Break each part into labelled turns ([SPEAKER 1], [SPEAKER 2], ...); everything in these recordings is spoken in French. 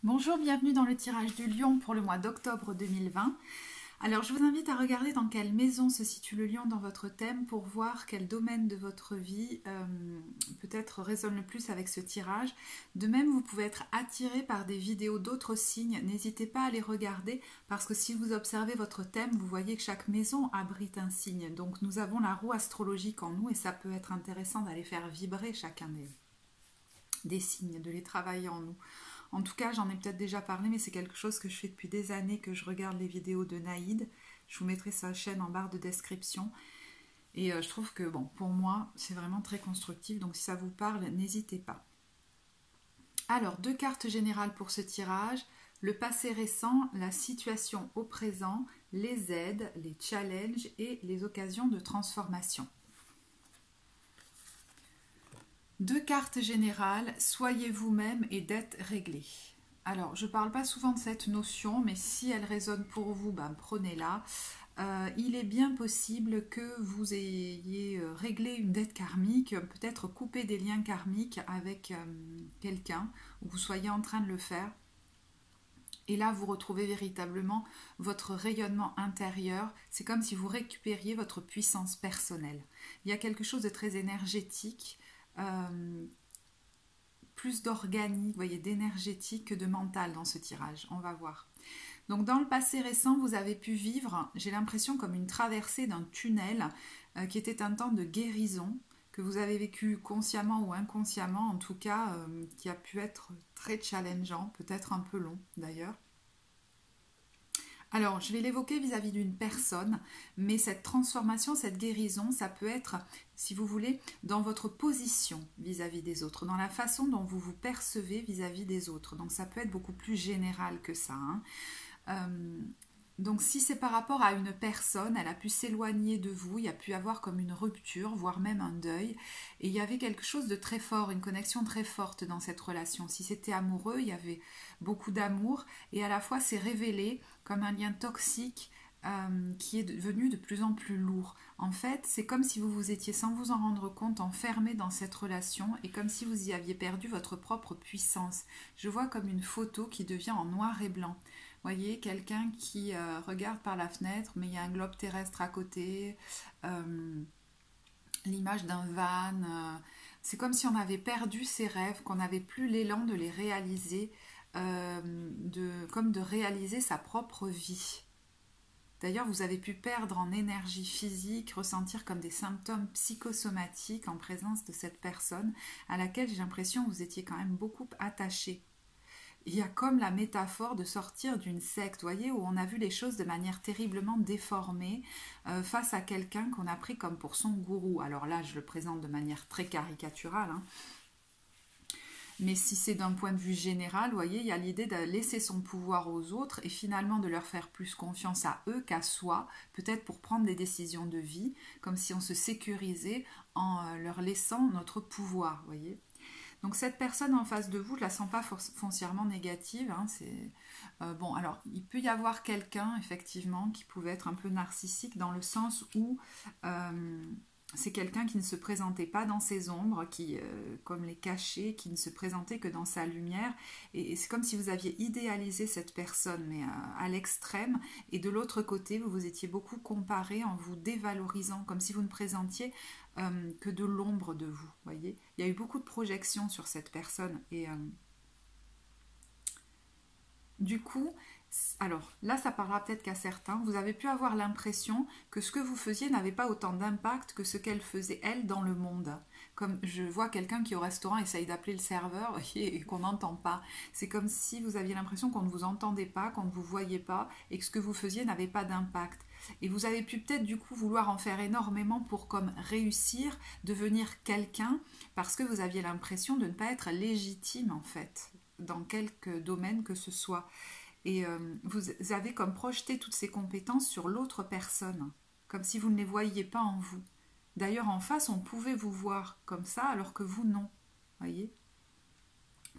[SPEAKER 1] Bonjour, bienvenue dans le tirage du lion pour le mois d'octobre 2020. Alors je vous invite à regarder dans quelle maison se situe le lion dans votre thème pour voir quel domaine de votre vie peut-être résonne le plus avec ce tirage. De même, vous pouvez être attiré par des vidéos d'autres signes. N'hésitez pas à les regarder parce que si vous observez votre thème, vous voyez que chaque maison abrite un signe. Donc nous avons la roue astrologique en nous et ça peut être intéressant d'aller faire vibrer chacun des signes, de les travailler en nous. En tout cas, j'en ai peut-être déjà parlé, mais c'est quelque chose que je fais depuis des années, que je regarde les vidéos de Naïd. Je vous mettrai sa chaîne en barre de description. Et je trouve que, bon, pour moi, c'est vraiment très constructif. Donc si ça vous parle, n'hésitez pas. Alors, deux cartes générales pour ce tirage. Le passé récent, la situation au présent, les aides, les challenges et les occasions de transformation. Deux cartes générales, soyez vous-même et dette réglée. Alors, je ne parle pas souvent de cette notion, mais si elle résonne pour vous, ben, prenez-la. Il est bien possible que vous ayez réglé une dette karmique, peut-être coupé des liens karmiques avec quelqu'un, ou vous soyez en train de le faire. Et là, vous retrouvez véritablement votre rayonnement intérieur. C'est comme si vous récupériez votre puissance personnelle. Il y a quelque chose de très énergétique, plus d'organique, vous voyez, d'énergétique que de mental dans ce tirage. On va voir. Donc dans le passé récent, vous avez pu vivre, j'ai l'impression, comme une traversée d'un tunnel qui était un temps de guérison, que vous avez vécu consciemment ou inconsciemment, en tout cas, qui a pu être très challengeant, peut-être un peu long d'ailleurs. Alors, je vais l'évoquer vis-à-vis d'une personne, mais cette transformation, cette guérison, ça peut être, si vous voulez, dans votre position vis-à-vis des autres, dans la façon dont vous vous percevez vis-à-vis des autres. Donc, ça peut être beaucoup plus général que ça. Donc, si c'est par rapport à une personne, elle a pu s'éloigner de vous, il y a pu avoir comme une rupture, voire même un deuil, et il y avait quelque chose de très fort, une connexion très forte dans cette relation. Si c'était amoureux, il y avait beaucoup d'amour, et à la fois c'est révélé comme un lien toxique qui est devenu de plus en plus lourd. En fait, c'est comme si vous vous étiez, sans vous en rendre compte, enfermé dans cette relation, et comme si vous y aviez perdu votre propre puissance. Je vois comme une photo qui devient en noir et blanc. Voyez, quelqu'un qui regarde par la fenêtre, mais il y a un globe terrestre à côté, l'image d'un van. C'est comme si on avait perdu ses rêves, qu'on n'avait plus l'élan de les réaliser, comme de réaliser sa propre vie. D'ailleurs, vous avez pu perdre en énergie physique, ressentir comme des symptômes psychosomatiques en présence de cette personne à laquelle j'ai l'impression que vous étiez quand même beaucoup attaché. Il y a comme la métaphore de sortir d'une secte, voyez, où on a vu les choses de manière terriblement déformée face à quelqu'un qu'on a pris comme pour son gourou. Alors là, je le présente de manière très caricaturale, hein. Mais si c'est d'un point de vue général, vous voyez, il y a l'idée de laisser son pouvoir aux autres et finalement de leur faire plus confiance à eux qu'à soi, peut-être pour prendre des décisions de vie, comme si on se sécurisait en leur laissant notre pouvoir, vous voyez. Donc cette personne en face de vous, je ne la sens pas foncièrement négative. Hein, bon, alors il peut y avoir quelqu'un effectivement qui pouvait être un peu narcissique dans le sens où c'est quelqu'un qui ne se présentait pas dans ses ombres, qui comme les cachait, qui ne se présentait que dans sa lumière. Et c'est comme si vous aviez idéalisé cette personne, mais à l'extrême. Et de l'autre côté, vous vous étiez beaucoup comparé en vous dévalorisant, comme si vous ne présentiez que de l'ombre de vous, voyez. Il y a eu beaucoup de projections sur cette personne et du coup, alors là ça parlera peut-être qu'à certains, vous avez pu avoir l'impression que ce que vous faisiez n'avait pas autant d'impact que ce qu'elle faisait elle dans le monde. Comme je vois quelqu'un qui au restaurant essaye d'appeler le serveur et qu'on n'entend pas. C'est comme si vous aviez l'impression qu'on ne vous entendait pas, qu'on ne vous voyait pas et que ce que vous faisiez n'avait pas d'impact. Et vous avez pu peut-être du coup vouloir en faire énormément pour comme réussir, devenir quelqu'un, parce que vous aviez l'impression de ne pas être légitime en fait, dans quelque domaine que ce soit. Et vous avez comme projeté toutes ces compétences sur l'autre personne, comme si vous ne les voyiez pas en vous. D'ailleurs, en face, on pouvait vous voir comme ça, alors que vous, non. Voyez ?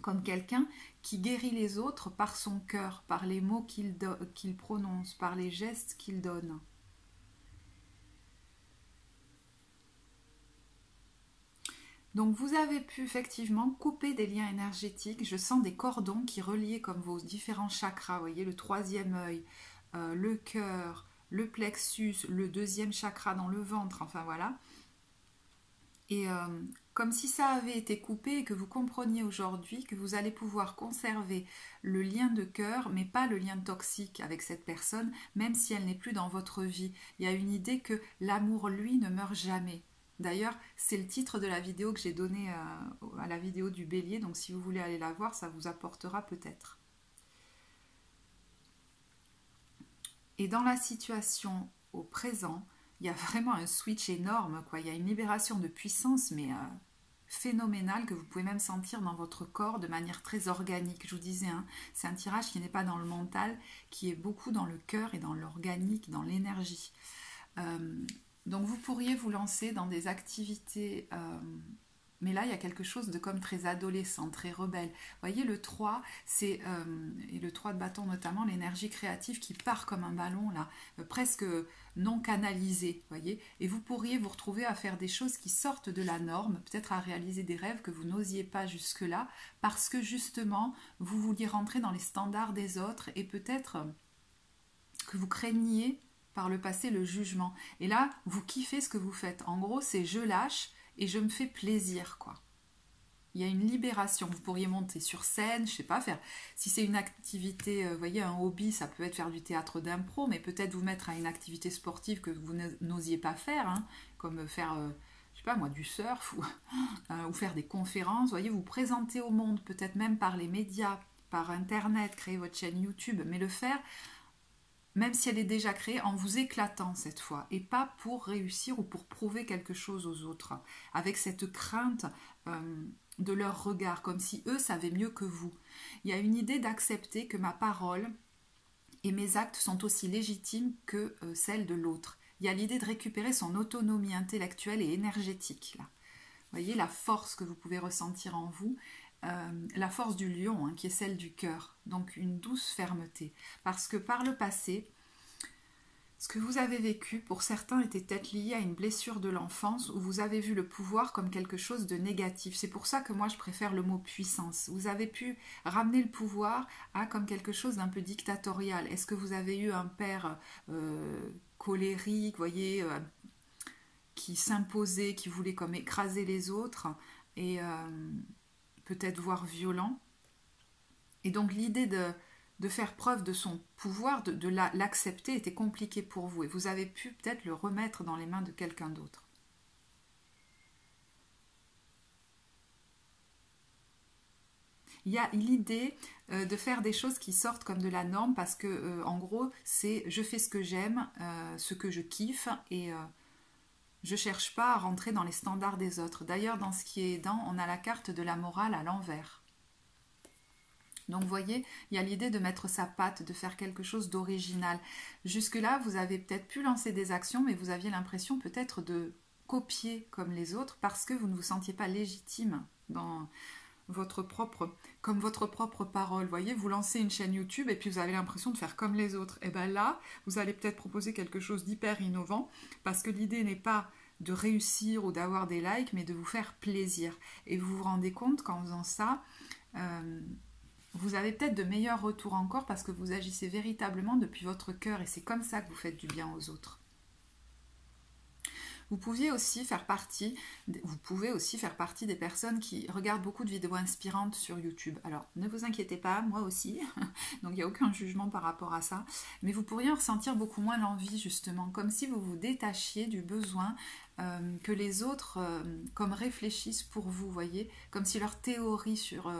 [SPEAKER 1] Comme quelqu'un qui guérit les autres par son cœur, par les mots qu'il prononce, par les gestes qu'il donne. Donc vous avez pu effectivement couper des liens énergétiques. Je sens des cordons qui reliaient comme vos différents chakras. Vous voyez, le troisième œil, le cœur, le plexus, le deuxième chakra dans le ventre, enfin voilà. Et comme si ça avait été coupé et que vous compreniez aujourd'hui que vous allez pouvoir conserver le lien de cœur, mais pas le lien toxique avec cette personne, même si elle n'est plus dans votre vie. Il y a une idée que l'amour, lui, ne meurt jamais. D'ailleurs, c'est le titre de la vidéo que j'ai donné à la vidéo du bélier, donc si vous voulez aller la voir, ça vous apportera peut-être. Et dans la situation au présent, il y a vraiment un switch énorme, quoi. Il y a une libération de puissance, mais phénoménale, que vous pouvez même sentir dans votre corps de manière très organique. Je vous disais, hein, c'est un tirage qui n'est pas dans le mental, qui est beaucoup dans le cœur et dans l'organique, dans l'énergie. Donc vous pourriez vous lancer dans des activités, mais là il y a quelque chose de comme très adolescent, très rebelle. Vous voyez, le 3, c'est, et le 3 de bâton notamment, l'énergie créative qui part comme un ballon, là, presque non canalisée, voyez. Et vous pourriez vous retrouver à faire des choses qui sortent de la norme, peut-être à réaliser des rêves que vous n'osiez pas jusque-là, parce que justement, vous vouliez rentrer dans les standards des autres, et peut-être que vous craigniez par le passé le jugement. Et là, vous kiffez ce que vous faites. En gros, c'est je lâche et je me fais plaisir, quoi. Il y a une libération. Vous pourriez monter sur scène, je sais pas, faire. Si c'est une activité, vous voyez, un hobby, ça peut être faire du théâtre d'impro, mais peut-être vous mettre à une activité sportive que vous n'osiez pas faire, hein, comme faire, je sais pas moi, du surf ou faire des conférences. Vous voyez, vous présenter au monde, peut-être même par les médias, par Internet, créer votre chaîne YouTube, mais le faire même si elle est déjà créée, en vous éclatant cette fois, et pas pour réussir ou pour prouver quelque chose aux autres, avec cette crainte de leur regard, comme si eux savaient mieux que vous. Il y a une idée d'accepter que ma parole et mes actes sont aussi légitimes que celles de l'autre. Il y a l'idée de récupérer son autonomie intellectuelle et énergétique, là. Vous voyez la force que vous pouvez ressentir en vous, la force du lion, hein, qui est celle du cœur, donc une douce fermeté. Parce que par le passé, ce que vous avez vécu, pour certains, était peut-être lié à une blessure de l'enfance où vous avez vu le pouvoir comme quelque chose de négatif. C'est pour ça que moi je préfère le mot puissance. Vous avez pu ramener le pouvoir à comme quelque chose d'un peu dictatorial. Est-ce que vous avez eu un père colérique, voyez, qui s'imposait, qui voulait comme écraser les autres et peut-être voire violent. Et donc l'idée de faire preuve de son pouvoir, de l'accepter était compliqué pour vous. Et vous avez pu peut-être le remettre dans les mains de quelqu'un d'autre. Il y a l'idée de faire des choses qui sortent comme de la norme parce que, en gros, c'est je fais ce que j'aime, ce que je kiffe et je cherche pas à rentrer dans les standards des autres. D'ailleurs, dans ce qui est aidant, on a la carte de la morale à l'envers. Donc vous voyez, il y a l'idée de mettre sa patte, de faire quelque chose d'original. Jusque-là, vous avez peut-être pu lancer des actions, mais vous aviez l'impression peut-être de copier comme les autres parce que vous ne vous sentiez pas légitime dans votre propre, comme votre propre parole. Vous voyez, vous lancez une chaîne YouTube et puis vous avez l'impression de faire comme les autres. Et bien là, vous allez peut-être proposer quelque chose d'hyper innovant parce que l'idée n'est pas de réussir ou d'avoir des likes, mais de vous faire plaisir. Et vous vous rendez compte qu'en faisant ça, vous avez peut-être de meilleurs retours encore parce que vous agissez véritablement depuis votre cœur et c'est comme ça que vous faites du bien aux autres. Vous pouvez aussi faire partie des personnes qui regardent beaucoup de vidéos inspirantes sur YouTube. Alors, ne vous inquiétez pas, moi aussi, donc il n'y a aucun jugement par rapport à ça, mais vous pourriez ressentir beaucoup moins l'envie justement, comme si vous vous détachiez du besoin que les autres comme réfléchissent pour vous, voyez, comme si leur théorie sur...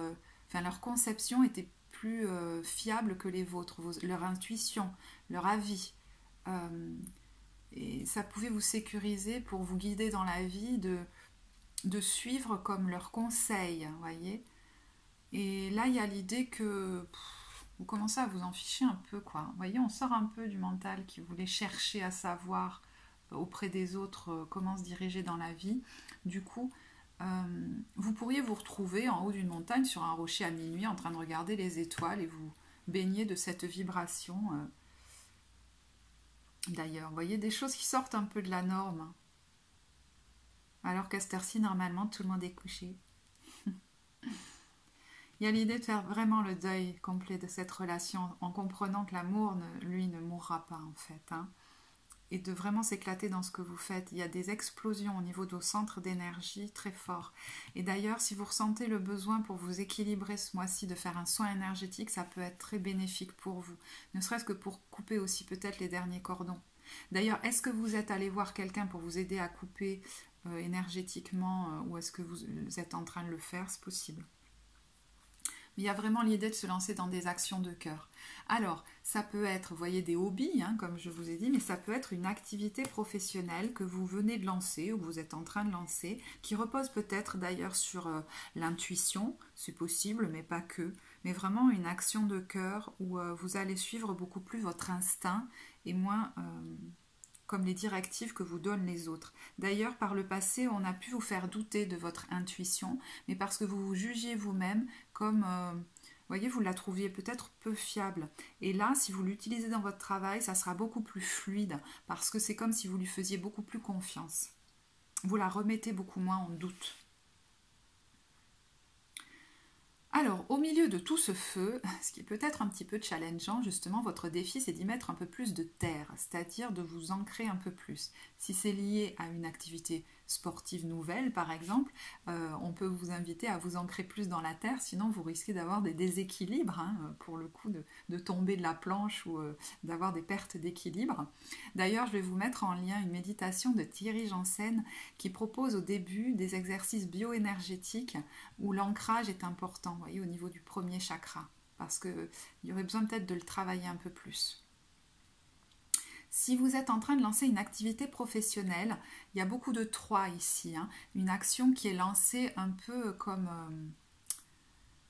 [SPEAKER 1] leur conception était plus fiable que les vôtres, leur intuition, leur avis. Et ça pouvait vous sécuriser pour vous guider dans la vie, de suivre comme leurs conseils, voyez. Et là, il y a l'idée que vous commencez à vous en ficher un peu, quoi. Vous voyez, on sort un peu du mental qui voulait chercher à savoir auprès des autres comment se diriger dans la vie. Du coup, vous pourriez vous retrouver en haut d'une montagne sur un rocher à minuit en train de regarder les étoiles et vous baigner de cette vibration. D'ailleurs, vous voyez des choses qui sortent un peu de la norme. Alors qu'à cette heure-ci, normalement, tout le monde est couché. Il y a l'idée de faire vraiment le deuil complet de cette relation en comprenant que l'amour, lui, ne mourra pas en fait. Hein. Et de vraiment s'éclater dans ce que vous faites. Il y a des explosions au niveau de vos centres d'énergie très forts. Et d'ailleurs, si vous ressentez le besoin pour vous équilibrer ce mois-ci de faire un soin énergétique, ça peut être très bénéfique pour vous. Ne serait-ce que pour couper aussi peut-être les derniers cordons. D'ailleurs, est-ce que vous êtes allé voir quelqu'un pour vous aider à couper énergétiquement ou est-ce que vous êtes en train de le faire? C'est possible. Il y a vraiment l'idée de se lancer dans des actions de cœur. Alors, ça peut être, vous voyez, des hobbies, hein, comme je vous ai dit, mais ça peut être une activité professionnelle que vous venez de lancer ou que vous êtes en train de lancer, qui repose peut-être d'ailleurs sur l'intuition, c'est possible, mais pas que, mais vraiment une action de cœur où vous allez suivre beaucoup plus votre instinct et moins comme les directives que vous donnent les autres. D'ailleurs, par le passé, on a pu vous faire douter de votre intuition, mais parce que vous vous jugiez vous-même comme, voyez, vous la trouviez peut-être peu fiable. Et là, si vous l'utilisez dans votre travail, ça sera beaucoup plus fluide, parce que c'est comme si vous lui faisiez beaucoup plus confiance. Vous la remettez beaucoup moins en doute. Alors, au milieu de tout ce feu, ce qui est peut-être un petit peu challengeant, justement, votre défi, c'est d'y mettre un peu plus de terre, c'est-à-dire de vous ancrer un peu plus. Si c'est lié à une activité sportive nouvelle, par exemple, on peut vous inviter à vous ancrer plus dans la terre, sinon vous risquez d'avoir des déséquilibres, hein, pour le coup, de tomber de la planche ou d'avoir des pertes d'équilibre. D'ailleurs, je vais vous mettre en lien une méditation de Thierry Janssen qui propose au début des exercices bioénergétiques où l'ancrage est important, vous voyez, au niveau du premier chakra, parce qu'il y aurait besoin peut-être de le travailler un peu plus. Si vous êtes en train de lancer une activité professionnelle, il y a beaucoup de 3 ici, hein, une action qui est lancée un peu comme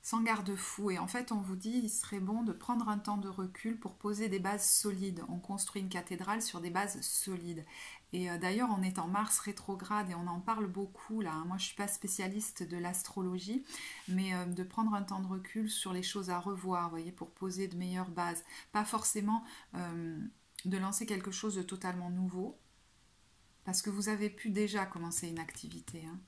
[SPEAKER 1] sans garde-fou. Et en fait, on vous dit il serait bon de prendre un temps de recul pour poser des bases solides. On construit une cathédrale sur des bases solides. Et d'ailleurs, on est en Mars rétrograde et on en parle beaucoup là. Moi, je ne suis pas spécialiste de l'astrologie, mais de prendre un temps de recul sur les choses à revoir, vous voyez, pour poser de meilleures bases. Pas forcément de lancer quelque chose de totalement nouveau, parce que vous avez pu déjà commencer une activité, hein.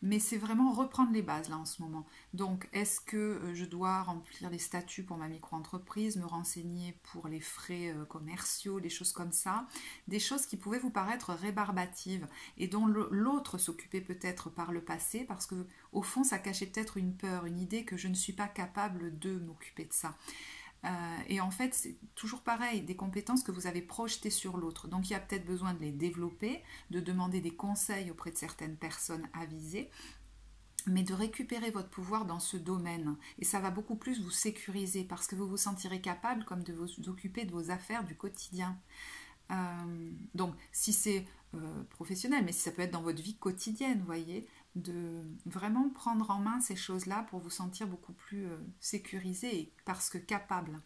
[SPEAKER 1] Mais c'est vraiment reprendre les bases là en ce moment. Donc, est-ce que je dois remplir les statuts pour ma micro-entreprise, me renseigner pour les frais commerciaux, des choses comme ça, des choses qui pouvaient vous paraître rébarbatives et dont l'autre s'occupait peut-être par le passé, parce que au fond, ça cachait peut-être une peur, une idée que je ne suis pas capable de m'occuper de ça. Et en fait, c'est toujours pareil, des compétences que vous avez projetées sur l'autre. Donc, il y a peut-être besoin de les développer, de demander des conseils auprès de certaines personnes avisées, mais de récupérer votre pouvoir dans ce domaine. Et ça va beaucoup plus vous sécuriser parce que vous vous sentirez capable comme de vous occuper de vos affaires du quotidien. Donc, si c'est professionnel, mais si ça peut être dans votre vie quotidienne, vous voyez, de vraiment prendre en main ces choses-là pour vous sentir beaucoup plus sécurisé et parce que capable.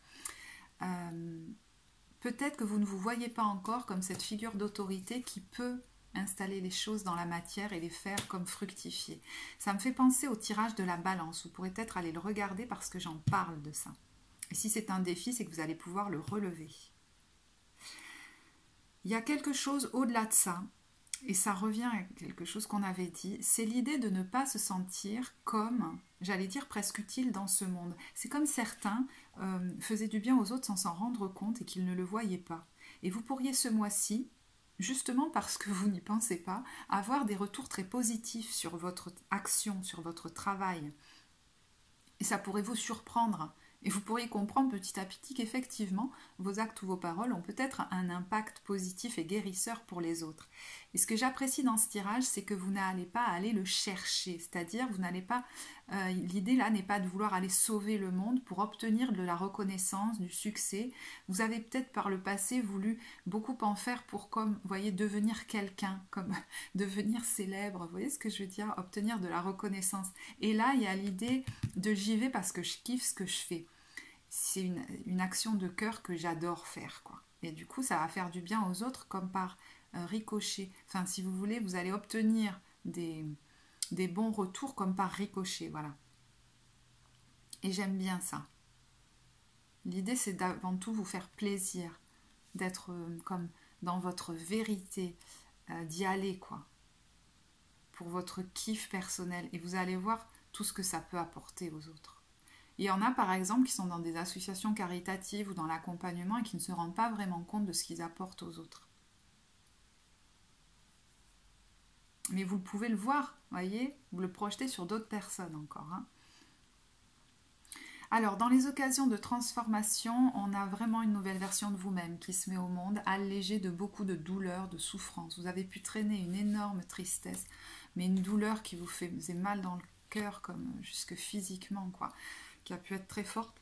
[SPEAKER 1] Peut-être que vous ne vous voyez pas encore comme cette figure d'autorité qui peut installer les choses dans la matière et les faire comme fructifier. Ça me fait penser au tirage de la balance. Vous pourrez peut-être aller le regarder parce que j'en parle de ça. Et si c'est un défi, c'est que vous allez pouvoir le relever. Il y a quelque chose au-delà de ça, et ça revient à quelque chose qu'on avait dit, c'est l'idée de ne pas se sentir comme, j'allais dire, presque utile dans ce monde. C'est comme certains faisaient du bien aux autres sans s'en rendre compte et qu'ils ne le voyaient pas. Et vous pourriez ce mois-ci, justement parce que vous n'y pensez pas, avoir des retours très positifs sur votre action, sur votre travail. Et ça pourrait vous surprendre. Et vous pourriez comprendre petit à petit qu'effectivement, vos actes ou vos paroles ont peut-être un impact positif et guérisseur pour les autres. Et ce que j'apprécie dans ce tirage, c'est que vous n'allez pas aller le chercher. C'est-à-dire, vous n'allez pas... l'idée là n'est pas de vouloir aller sauver le monde pour obtenir de la reconnaissance, du succès. Vous avez peut-être par le passé voulu beaucoup en faire pour, comme, vous voyez, devenir quelqu'un, comme devenir célèbre. Vous voyez ce que je veux dire? Obtenir de la reconnaissance. Et là, il y a l'idée de j'y vais parce que je kiffe ce que je fais. C'est une action de cœur que j'adore faire, quoi. Et du coup, ça va faire du bien aux autres comme par ricochet. Enfin, si vous voulez, vous allez obtenir des bons retours comme par ricochet, voilà. Et j'aime bien ça. L'idée, c'est d'avant tout vous faire plaisir, d'être comme dans votre vérité, d'y aller, quoi. pour votre kiff personnel. Et vous allez voir tout ce que ça peut apporter aux autres. Il y en a par exemple qui sont dans des associations caritatives ou dans l'accompagnement et qui ne se rendent pas vraiment compte de ce qu'ils apportent aux autres. Mais vous pouvez le voir, voyez, vous le projetez sur d'autres personnes encore. Hein. Alors, dans les occasions de transformation, on a vraiment une nouvelle version de vous-même qui se met au monde, allégée de beaucoup de douleurs, de souffrances. Vous avez pu traîner une énorme tristesse, mais une douleur qui vous faisait mal dans le cœur, comme jusque physiquement, quoi, qui a pu être très forte,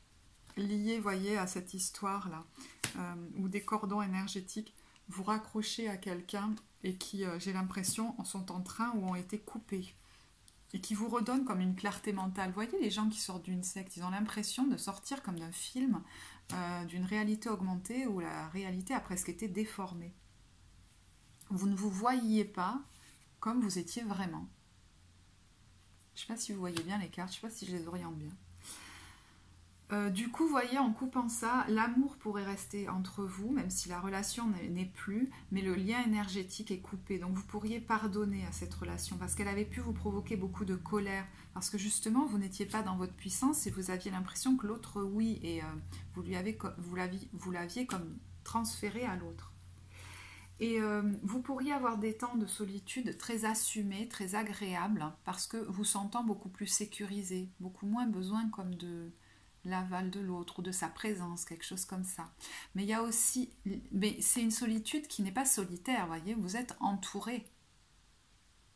[SPEAKER 1] liée, voyez, à cette histoire-là, où des cordons énergétiques vous raccrochez à quelqu'un et qui, j'ai l'impression, sont en train ou ont été coupés. Et qui vous redonnent comme une clarté mentale. Vous voyez les gens qui sortent d'une secte, ils ont l'impression de sortir comme d'un film, d'une réalité augmentée où la réalité a presque été déformée. Vous ne vous voyiez pas comme vous étiez vraiment. Je ne sais pas si vous voyez bien les cartes, je ne sais pas si je les oriente bien. Du coup, vous voyez, en coupant ça, l'amour pourrait rester entre vous, même si la relation n'est plus, mais le lien énergétique est coupé. Donc vous pourriez pardonner à cette relation, parce qu'elle avait pu vous provoquer beaucoup de colère, parce que justement, vous n'étiez pas dans votre puissance et vous aviez l'impression que l'autre, oui, et vous l'aviez comme transféré à l'autre. Et vous pourriez avoir des temps de solitude très assumés, très agréables, parce que vous sentant beaucoup plus sécurisé, beaucoup moins besoin comme de l'aval de l'autre ou de sa présence, quelque chose comme ça. Mais il y a aussi, mais c'est une solitude qui n'est pas solitaire, voyez, vous êtes entouré.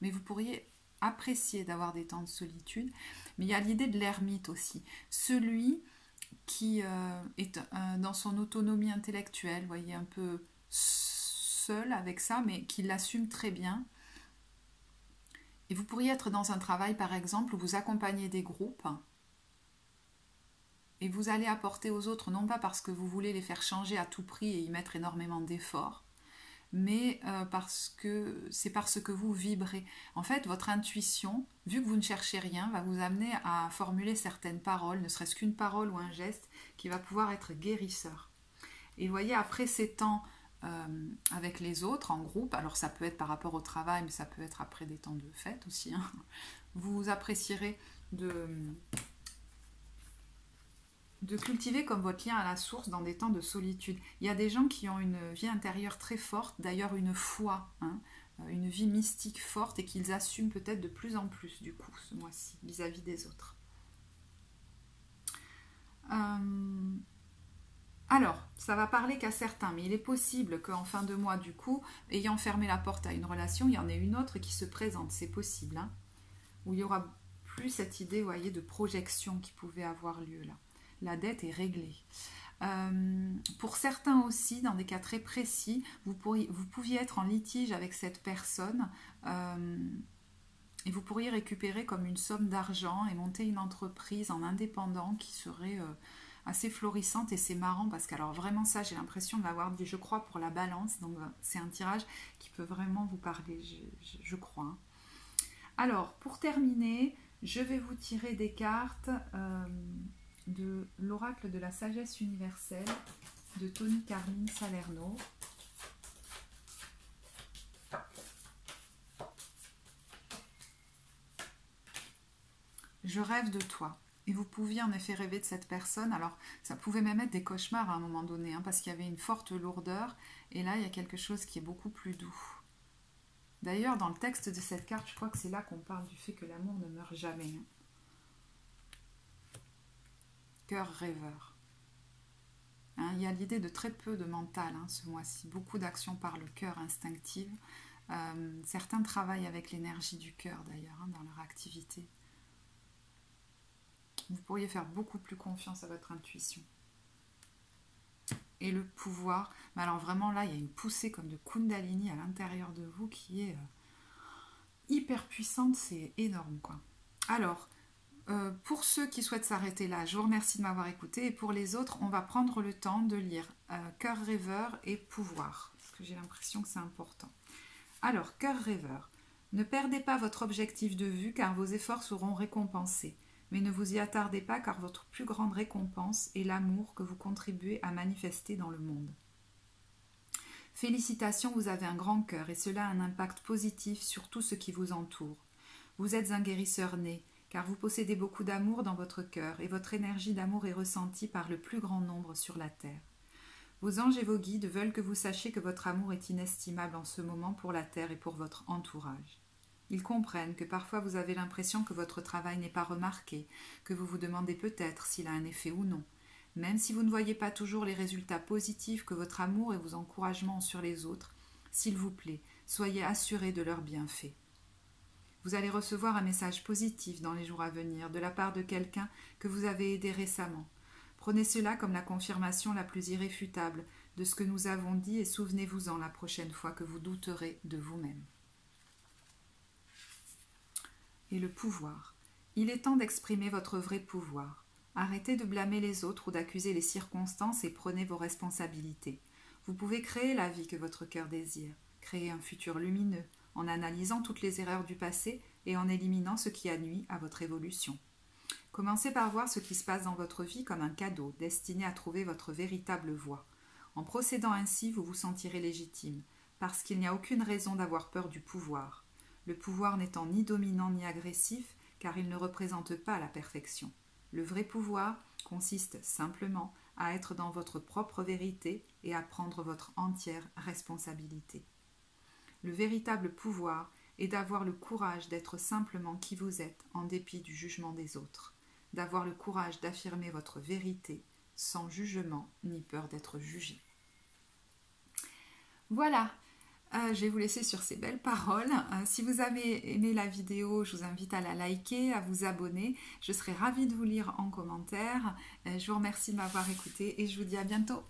[SPEAKER 1] Mais vous pourriez apprécier d'avoir des temps de solitude. Mais il y a l'idée de l'ermite aussi. Celui qui est dans son autonomie intellectuelle, voyez, un peu seul avec ça, mais qui l'assume très bien. Et vous pourriez être dans un travail, par exemple, où vous accompagnez des groupes et vous allez apporter aux autres, non pas parce que vous voulez les faire changer à tout prix et y mettre énormément d'efforts, mais parce que vous vibrez. En fait, votre intuition, vu que vous ne cherchez rien, va vous amener à formuler certaines paroles, ne serait-ce qu'une parole ou un geste, qui va pouvoir être guérisseur. Et vous voyez, après ces temps avec les autres, en groupe, alors ça peut être par rapport au travail, mais ça peut être après des temps de fête aussi, hein, vous apprécierez de cultiver comme votre lien à la source dans des temps de solitude. Il y a des gens qui ont une vie intérieure très forte, d'ailleurs une foi, hein, une vie mystique forte et qu'ils assument peut-être de plus en plus du coup ce mois-ci vis-à-vis des autres. Alors, ça va parler qu'à certains, mais il est possible qu'en fin de mois du coup, ayant fermé la porte à une relation, il y en ait une autre qui se présente, c'est possible, hein, où il y aura plus cette idée, vous voyez, de projection qui pouvait avoir lieu là. La dette est réglée. Pour certains aussi, dans des cas très précis, vous pouviez être en litige avec cette personne et vous pourriez récupérer comme une somme d'argent et monter une entreprise en indépendant qui serait assez florissante. Et c'est marrant parce que alors vraiment ça, j'ai l'impression de l'avoir dit, je crois, pour la balance. Donc c'est un tirage qui peut vraiment vous parler, je crois. Hein. Alors, pour terminer, je vais vous tirer des cartes de l'oracle de la sagesse universelle de Tony Carmine Salerno. Je rêve de toi. Et vous pouviez en effet rêver de cette personne. Alors, ça pouvait même être des cauchemars à un moment donné, hein, parce qu'il y avait une forte lourdeur. Et là, il y a quelque chose qui est beaucoup plus doux. D'ailleurs, dans le texte de cette carte, je crois que c'est là qu'on parle du fait que l'amour ne meurt jamais. Hein. Cœur rêveur. Hein, il y a l'idée de très peu de mental hein, ce mois-ci. Beaucoup d'actions par le cœur instinctive. Certains travaillent avec l'énergie du cœur d'ailleurs hein, dans leur activité. Vous pourriez faire beaucoup plus confiance à votre intuition. Et le pouvoir, mais alors vraiment là, il y a une poussée comme de Kundalini à l'intérieur de vous qui est hyper puissante, c'est énorme quoi. Alors, pour ceux qui souhaitent s'arrêter là, je vous remercie de m'avoir écouté. Et pour les autres, on va prendre le temps de lire Cœur rêveur et pouvoir, parce que j'ai l'impression que c'est important. Alors, Cœur rêveur, ne perdez pas votre objectif de vue car vos efforts seront récompensés. Mais ne vous y attardez pas car votre plus grande récompense est l'amour que vous contribuez à manifester dans le monde. Félicitations, vous avez un grand cœur et cela a un impact positif sur tout ce qui vous entoure. Vous êtes un guérisseur né, car vous possédez beaucoup d'amour dans votre cœur et votre énergie d'amour est ressentie par le plus grand nombre sur la terre. Vos anges et vos guides veulent que vous sachiez que votre amour est inestimable en ce moment pour la terre et pour votre entourage. Ils comprennent que parfois vous avez l'impression que votre travail n'est pas remarqué, que vous vous demandez peut-être s'il a un effet ou non. Même si vous ne voyez pas toujours les résultats positifs que votre amour et vos encouragements ont sur les autres, s'il vous plaît, soyez assurés de leurs bienfaits. Vous allez recevoir un message positif dans les jours à venir de la part de quelqu'un que vous avez aidé récemment. Prenez cela comme la confirmation la plus irréfutable de ce que nous avons dit et souvenez-vous-en la prochaine fois que vous douterez de vous-même. Et le pouvoir. Il est temps d'exprimer votre vrai pouvoir. Arrêtez de blâmer les autres ou d'accuser les circonstances et prenez vos responsabilités. Vous pouvez créer la vie que votre cœur désire, créer un futur lumineux, en analysant toutes les erreurs du passé et en éliminant ce qui a nui à votre évolution. Commencez par voir ce qui se passe dans votre vie comme un cadeau destiné à trouver votre véritable voie. En procédant ainsi, vous vous sentirez légitime, parce qu'il n'y a aucune raison d'avoir peur du pouvoir. Le pouvoir n'étant ni dominant ni agressif, car il ne représente pas la perfection. Le vrai pouvoir consiste simplement à être dans votre propre vérité et à prendre votre entière responsabilité. Le véritable pouvoir est d'avoir le courage d'être simplement qui vous êtes en dépit du jugement des autres, d'avoir le courage d'affirmer votre vérité sans jugement ni peur d'être jugé. Voilà. Je vais vous laisser sur ces belles paroles. Si vous avez aimé la vidéo, je vous invite à la liker, à vous abonner. Je serai ravie de vous lire en commentaire. Je vous remercie de m'avoir écouté et je vous dis à bientôt.